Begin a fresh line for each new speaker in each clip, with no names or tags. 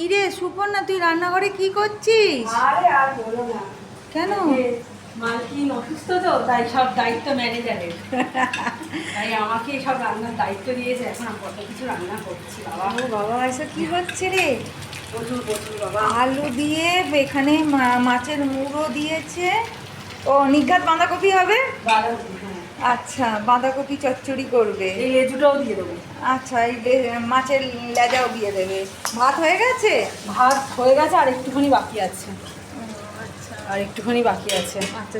কিরে সুপর্ণা, তুই রান্নাঘরে কি করছিস?
আরে আর বলো না।
কেন?
মালকিন অসুস্থ তো, তাই সব দায়িত্ব ম্যানেজারের। তাই আমাকে সব রান্নার দায়িত্ব দিয়েছে। এখন আমি কত কিছু রান্না করছি বাবা।
ও বাবা, এসব কি হচ্ছে রে?
প্রচুর প্রচুর বাবা।
আলু দিয়ে এখানে মাছের মুড়ো দিয়েছে। ও নিঘাত বাঁধাকপি হবে।
বাঁধাকপি, হ্যাঁ।
আচ্ছা, বাঁধাকপি চচ্চড়ি করবে।
এই লেজুটাও দিয়ে দেবো।
আচ্ছা, এই মাছের লেজাও দিয়ে দেবে। ভাত হয়ে গেছে?
ভাত হয়ে গেছে, আর একটুখানি বাকি আছে।
আচ্ছা
আর একটুখানি বাকি আছে।
আচ্ছা,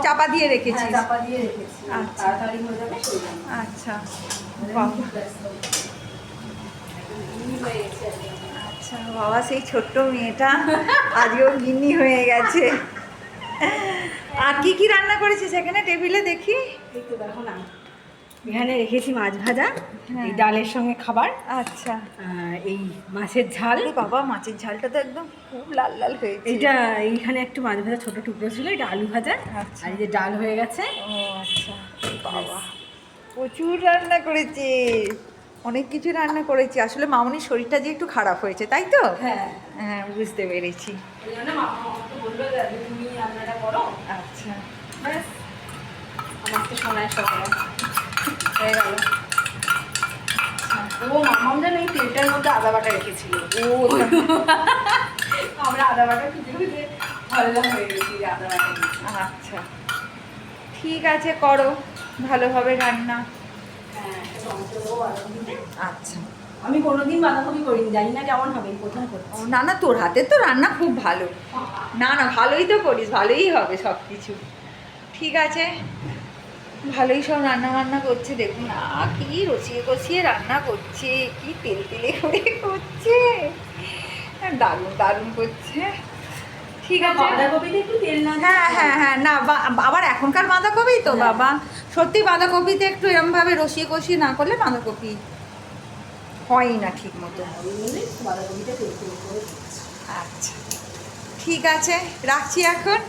চাপা দিয়ে রেখেছিস?
হ্যাঁ, চাপা দিয়ে রেখেছি।
আচ্ছা।
তাড়াতাড়ি হয়ে যাবে সেই জন্য।
আচ্ছা
বাবা।
বাবা। আচ্ছা বাবা, সেই ছোট্ট মেয়েটা আজকেও গিন্নি হয়ে গেছে। আর কি কি রান্না করেছিস এখানে টেবিলে দেখি?
এই তো দেখো না, এখানে রেখেছি মাছ ভাজা,
হ্যাঁ।
এই ডালের সঙ্গে খাবার,
আচ্ছা।
এই মাছের ঝাল।
আরে বাবা, মাছের ঝালটা তো একদম খুব লাল লাল হয়েছে।
এটা এইখানে একটু মাছ ভাজা ছোট টুকরো ছিল, এটা আলু ভাজা।
আচ্ছা।
আর এই যে ডাল হয়ে গেছে।
ও আচ্ছা বাবা, প্রচুর রান্না করেছে, অনেক কিছু রান্না করেছি। আসলে মামনির শরীরটা যে একটু খারাপ হয়েছে, তাই তো?
হ্যাঁ,
হ্যাঁ, বুঝতে পেরেছি।
ওই জন্য মামা আমাকে বললো যে তুমি রান্নাটা করো।
আচ্ছা।
ব্যাস, আমার তো শোনায় সকালে হয়ে গেল। ও মামাম যেন এই তেলটার মধ্যে আদা বাটা রেখেছিল।
ও
আমরা আদা বাটা খুঁজে খুঁজে হল্লা হয়ে গেছি যে আদা বাটা দিয়েছি।
আচ্ছা, ঠিক আছে, করো ভালোভাবে রান্না।
হ্যাঁ, একটা চামচ দেবো বাঁধাকপিতে।
আচ্ছা।
আমি কোনোদিন বাঁধাকপি করিনি, জানি না কেমন হবে, এই প্রথম করছি।
ও না না, তোর হাতে তো রান্না খুব ভালো। না না, ভালোই তো করিস, ভালোই হবে সব কিছু। ঠিক আছে, ভালোই সব রান্না বান্না করছে। দেখুন না, কি রসিয়ে কষিয়ে রান্না করছে, কি তেল তেলে করে করছে, দারুণ দারুণ করছে। ঠিক আছে।
বাঁধাকপিতে একটু তেল না দিলে
হ্যাঁ হ্যাঁ হ্যাঁ, না আবার এখনকার বাঁধাকপি তো
হ্যাঁ।
বাবা, সত্যি বাঁধাকপিতে একটু এরমভাবে রসিয়ে কষিয়ে না করলে বাঁধাকপি হয় না ঠিক মতো।
ওই জন্যই বাঁধাকপিটা তেল তেল করে দিচ্ছি।
আচ্ছা, ঠিক আছে, রাখছি এখন।